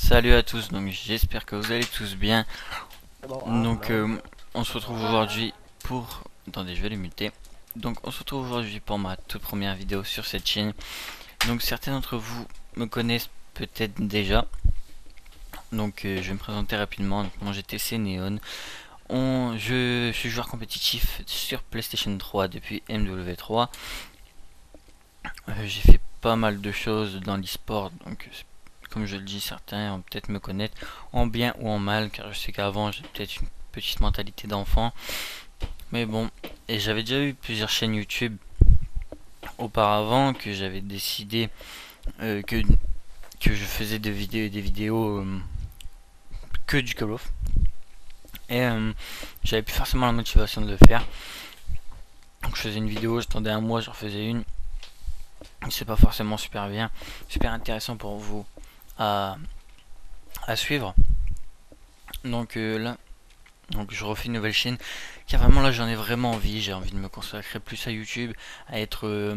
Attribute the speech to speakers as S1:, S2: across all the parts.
S1: Salut à tous, donc j'espère que vous allez tous bien. Donc on se retrouve aujourd'hui pour... Attendez, je vais les muter. Donc on se retrouve aujourd'hui pour ma toute première vidéo sur cette chaîne. Donc certains d'entre vous me connaissent peut-être déjà. Donc je vais me présenter rapidement. Donc, mon GTC Neon. Je suis joueur compétitif sur PlayStation 3 depuis MW3. J'ai fait pas mal de choses dans l'e-sport, donc comme je le dis, certains vont peut-être me connaître en bien ou en mal, car je sais qu'avant j'ai peut-être une petite mentalité d'enfant. Mais bon, et j'avais déjà eu plusieurs chaînes YouTube auparavant que j'avais décidé euh, que, que je faisais des vidéos que du Call of. Et j'avais plus forcément la motivation de le faire. Donc je faisais une vidéo, j'attendais un mois, j'en faisais une. C'est pas forcément super bien, super intéressant pour vous à, à suivre. Donc là, donc je refais une nouvelle chaîne car vraiment là j'en ai vraiment envie. J'ai envie de me consacrer plus à YouTube, à être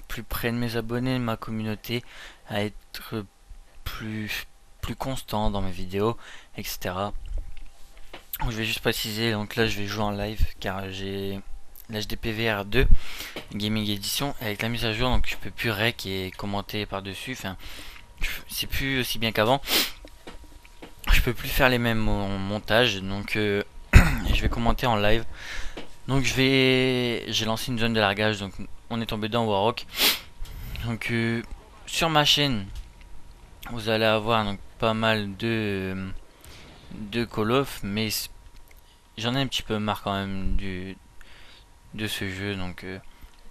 S1: plus près de mes abonnés, de ma communauté, à être plus constant dans mes vidéos, etc. Je vais juste préciser, donc là je vais jouer en live car j'ai l'HDPVR 2 Gaming Edition avec la mise à jour, donc je peux plus rec et commenter par dessus. Enfin, c'est plus aussi bien qu'avant. Je peux plus faire les mêmes montages, donc je vais commenter en live. Donc j'ai lancé une zone de largage, donc on est tombé dans Warrock. Donc sur ma chaîne, vous allez avoir donc pas mal de Call of, mais j'en ai un petit peu marre quand même de ce jeu, donc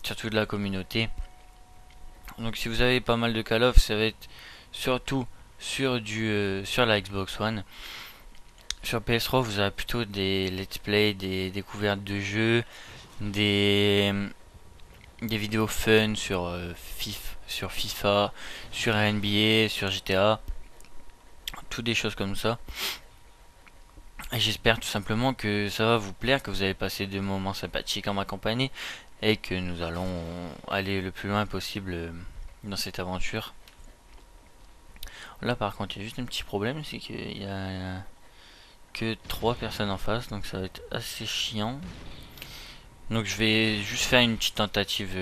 S1: surtout de la communauté. Donc si vous avez pas mal de Call of, ça va être surtout sur la Xbox One. Sur PS3, vous avez plutôt des let's play, des découvertes de jeux, des, des vidéos fun sur, sur FIFA, sur NBA, sur GTA, toutes des choses comme ça. Et j'espère tout simplement que ça va vous plaire, que vous allez passer des moments sympathiques en ma compagnie et que nous allons aller le plus loin possible dans cette aventure. Là par contre, il y a juste un petit problème, c'est qu'il y a que 3 personnes en face, donc ça va être assez chiant. Donc je vais juste faire une petite tentative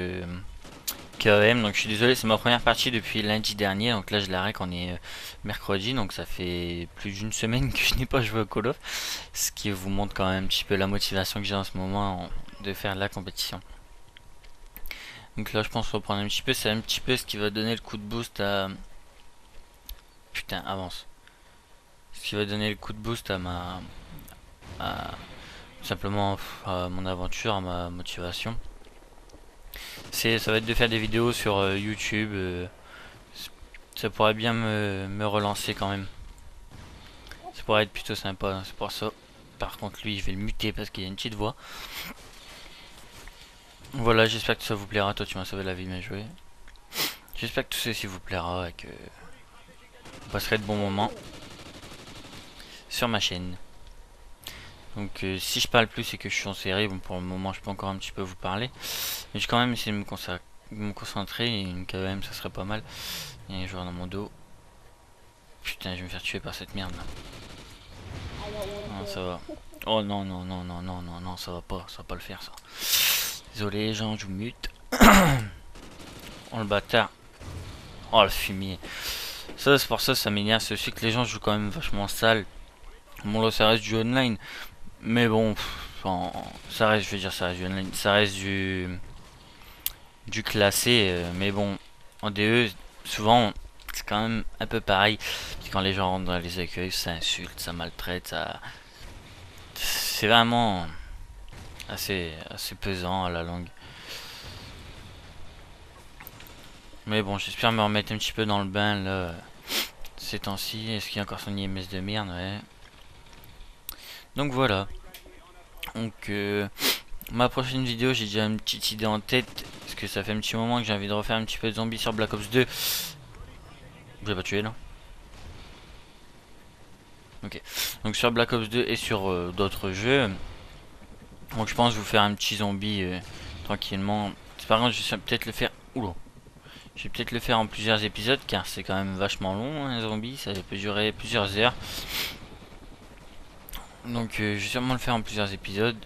S1: KOM. Donc je suis désolé, c'est ma première partie depuis lundi dernier. Donc là je l'arrête qu'on est mercredi, donc ça fait plus d'une semaine que je n'ai pas joué au Call of. Ce qui vous montre quand même un petit peu la motivation que j'ai en ce moment de faire la compétition. Donc là je pense reprendre un petit peu, c'est un petit peu ce qui va donner le coup de boost à... Putain, avance. Ce qui va donner le coup de boost à ma... à... simplement à mon aventure, à ma motivation. Ça va être de faire des vidéos sur YouTube. Ça pourrait bien me relancer quand même. Ça pourrait être plutôt sympa. C'est pour ça. Par contre, lui, je vais le muter parce qu'il y a une petite voix. Voilà, j'espère que ça vous plaira. Toi, tu m'as sauvé la vie, bien joué. J'espère que tout ceci vous plaira et que vous passerez de bons moments sur ma chaîne. Donc, si je parle plus, c'est que je suis en série. Bon, pour le moment, je peux encore un petit peu vous parler. Mais je vais quand même essayer de me concentrer. Et une KM, ça serait pas mal. Il y a un joueur dans mon dos. Putain, je vais me faire tuer par cette merde là. Non, ça va. Oh non, non, non, non, non, non, non, ça va pas le faire ça. Désolé, les gens, je vous mute. Oh le bâtard. Oh le fumier. Ça, c'est pour ça, ça m'énerve. C'est aussi que les gens jouent quand même vachement sale. Bon, là, ça reste du online. Mais bon, ça reste, je veux dire, ça reste du online. Ça reste du classé. Mais bon, en DE, souvent, c'est quand même un peu pareil. Puis quand les gens rentrent dans les accueils, ça insulte, ça maltraite, ça. C'est vraiment assez pesant à la longue. Mais bon, j'espère me remettre un petit peu dans le bain là ces temps-ci. Est-ce qu'il y a encore son IMS de merde? Ouais. Donc voilà. Donc ma prochaine vidéo, j'ai déjà une petite idée en tête. Parce que ça fait un petit moment que j'ai envie de refaire un petit peu de zombies sur Black Ops 2. Je l'ai pas tué là. Ok. Donc sur Black Ops 2 et sur d'autres jeux. Donc je pense vous faire un petit zombie tranquillement. Par contre, je vais peut-être le faire. Oula. Je vais peut-être le faire en plusieurs épisodes car c'est quand même vachement long, un zombie, ça peut durer plusieurs heures. Donc je vais sûrement le faire en plusieurs épisodes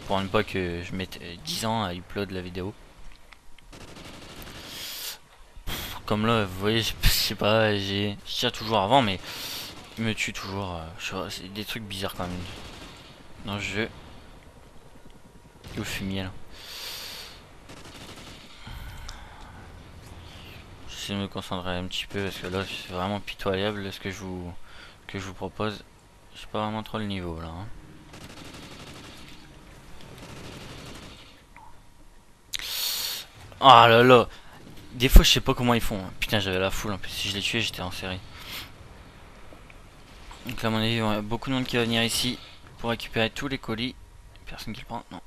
S1: pour ne pas que je mette 10 ans à upload la vidéo. Comme là, vous voyez, je sais pas, je tire toujours avant, mais il me tue toujours. C'est des trucs bizarres quand même dans le jeu. Le fumier là. J'essaie de me concentrer un petit peu parce que là c'est vraiment pitoyable ce que je vous propose. Je sais pas vraiment trop le niveau là. Hein. Ah là là. Des fois je sais pas comment ils font. Putain j'avais la foule en plus. Si je les tuais j'étais en série. Donc là à mon avis il y a beaucoup de monde qui va venir ici pour récupérer tous les colis. Personne qui le prend. Non.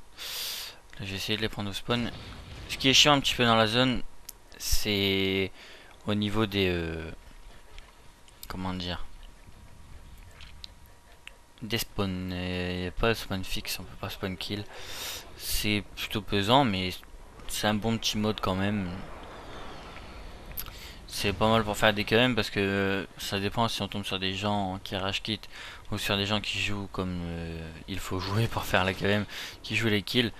S1: Là je vais essayer de les prendre au spawn. Ce qui est chiant un petit peu dans la zone c'est au niveau des comment dire, des spawns. Il n'y a pas de spawn fixe, on peut pas spawn kill. C'est plutôt pesant mais c'est un bon petit mode quand même. C'est pas mal pour faire des KM parce que ça dépend si on tombe sur des gens qui rage quit ou sur des gens qui jouent comme il faut jouer pour faire la KM, qui jouent les kills.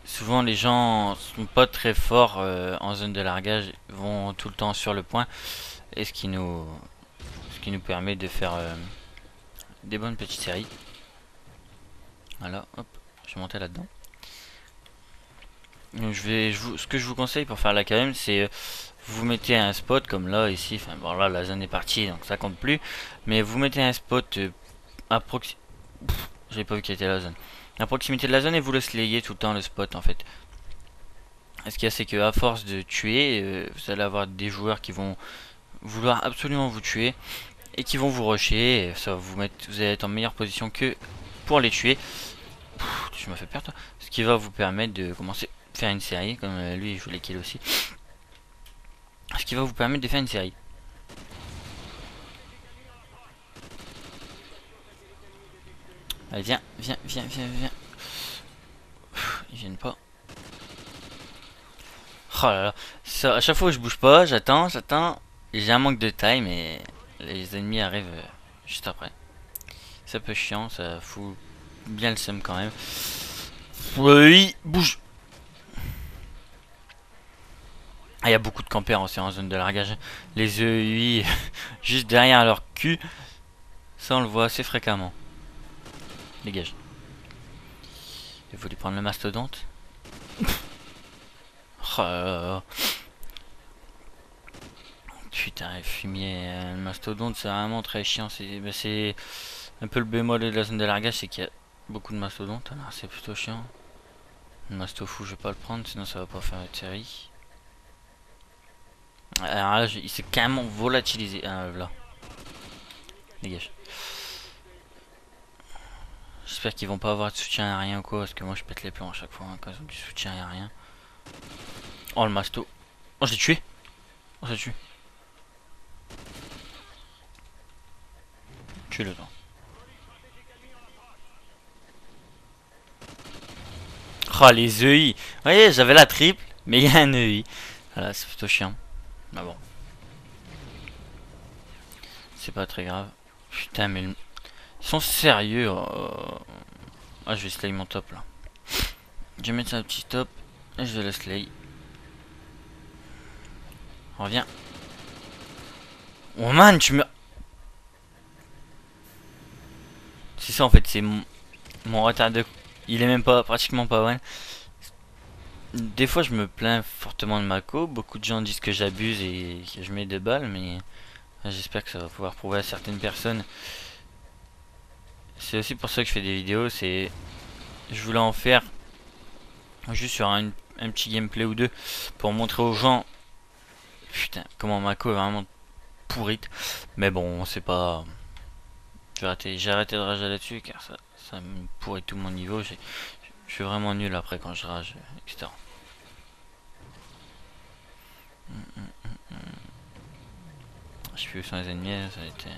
S1: Souvent les gens sont pas très forts en zone de largage, vont tout le temps sur le point, et ce qui nous permet de faire des bonnes petites séries. Voilà, hop, je vais monter là-dedans. Ce que je vous conseille pour faire la KM, c'est vous mettez un spot comme là ici. Enfin bon là la zone est partie donc ça compte plus. Mais vous mettez un spot à proximité. J'ai pas vu qu'il était la zone. À proximité de la zone et vous le slayez tout le temps le spot en fait. Ce qu'il y a c'est que à force de tuer, vous allez avoir des joueurs qui vont vouloir absolument vous tuer et qui vont vous rusher. Et ça va vous mettre, vous allez être en meilleure position que pour les tuer. Tu m'as fait peur toi. Ce qui va vous permettre de commencer à faire une série comme lui il joue les kills aussi. Ce qui va vous permettre de faire une série. Allez, viens. Ils viennent pas. Oh là là. Ça, à chaque fois que je bouge pas, j'attends. J'ai un manque de time et les ennemis arrivent juste après. C'est un peu chiant, ça fout bien le seum quand même. Oui, bouge. Ah, il y a beaucoup de campeurs aussi en zone de largage. Les EUI juste derrière leur cul. Ça on le voit assez fréquemment. Dégage. Il voulait prendre le mastodonte. Oh là là. Putain, le fumier, le mastodonte, c'est vraiment très chiant. C'est un peu le bémol de la zone de largage, c'est qu'il y a beaucoup de mastodontes. Alors c'est plutôt chiant. Le mastofou, je vais pas le prendre, sinon ça va pas faire une série. Alors là, il s'est carrément volatilisé. Ah, là. Dégage. J'espère qu'ils vont pas avoir de soutien aérien ou quoi, parce que moi je pète les plombs à chaque fois hein, quand ils ont du soutien aérien. Oh le masto. Oh je l'ai tué. Oh ça tue. Tue-le toi. Oh les EI. Vous voyez j'avais la triple, mais il y a un EI. Voilà c'est plutôt chiant. Ah bon. C'est pas très grave. Putain mais ils sont sérieux. Ah je vais slay mon top là. Je vais mettre ça un petit top. Et je vais le slay. Reviens. Oh man tu me... C'est ça en fait, c'est mon retard de... Il est même pas, pratiquement pas ouais. Des fois je me plains fortement de Mako, beaucoup de gens disent que j'abuse et que je mets 2 balles, mais j'espère que ça va pouvoir prouver à certaines personnes. C'est aussi pour ça que je fais des vidéos, je voulais en faire juste sur un petit gameplay ou deux pour montrer aux gens putain comment Mako est vraiment pourrite. Mais bon c'est pas... J'ai arrêté de rager là-dessus car ça me pourrit tout mon niveau. Je suis vraiment nul après quand je rage, etc. Je suis plus sans les ennemis, ça a été...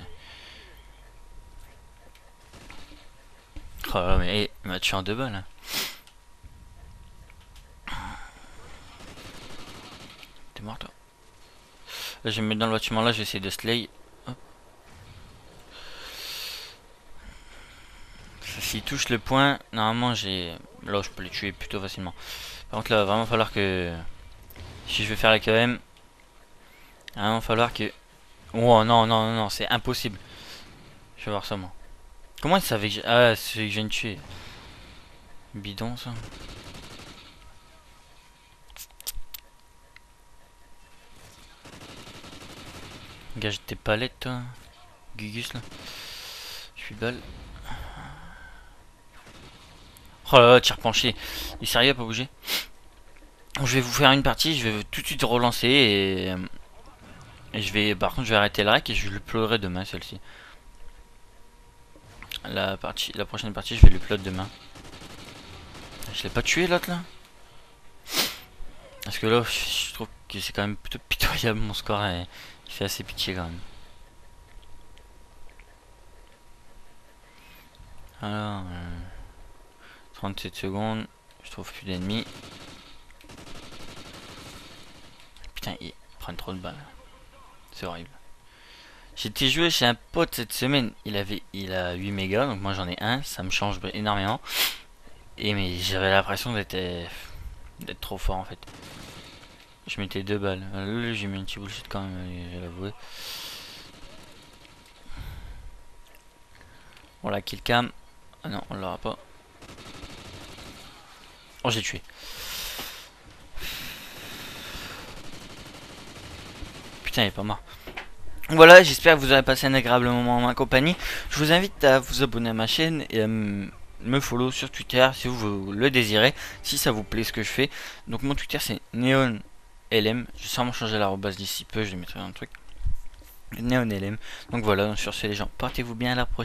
S1: Oh là, mais il m'a tué en 2 balles. T'es mort toi. Là, je vais me mettre dans le bâtiment là, je vais essayer de slay. Hop. S'il touche le point, normalement j'ai... Là, je peux les tuer plutôt facilement. Par contre, là, il va vraiment falloir que... Si je veux faire la KM, il va vraiment falloir que... Oh non, non, non, non, c'est impossible. Je vais voir ça, moi. Comment il savait que j'ai... Ah, c'est que je viens de tuer. Bidon, ça. Gage tes palettes, toi. Gugus, là. Je suis balle. Oh là là, tir penché. Il est sérieux à pas bouger. Je vais vous faire une partie, je vais tout de suite relancer et je vais, par contre, je vais arrêter le rec et je le pleurerai demain, celle-ci. La prochaine partie, je vais le plot demain. Je l'ai pas tué l'autre là. Parce que là, je trouve que c'est quand même plutôt pitoyable mon score et il fait assez pitié quand même. Alors, 37 secondes, je trouve plus d'ennemis. Putain, ils prennent trop de balles. C'est horrible. J'étais joué chez un pote cette semaine, il a 8 mégas, donc moi j'en ai un, ça me change énormément. Et mais j'avais l'impression d'être trop fort en fait. Je mettais 2 balles. Là, j'ai mis un petit bullshit quand même, je vais l'avouer. On l'a kill cam. Ah non, on l'aura pas. Oh, j'ai tué. Putain, il est pas mort. Voilà, j'espère que vous aurez passé un agréable moment en ma compagnie. Je vous invite à vous abonner à ma chaîne et à me follow sur Twitter si vous le désirez, si ça vous plaît ce que je fais. Donc mon Twitter c'est NeonLM. Je vais sûrement changer l'arrobase d'ici peu, je le mettrai dans le truc. NeonLM. Donc voilà, sur ce les gens, portez-vous bien, à la prochaine.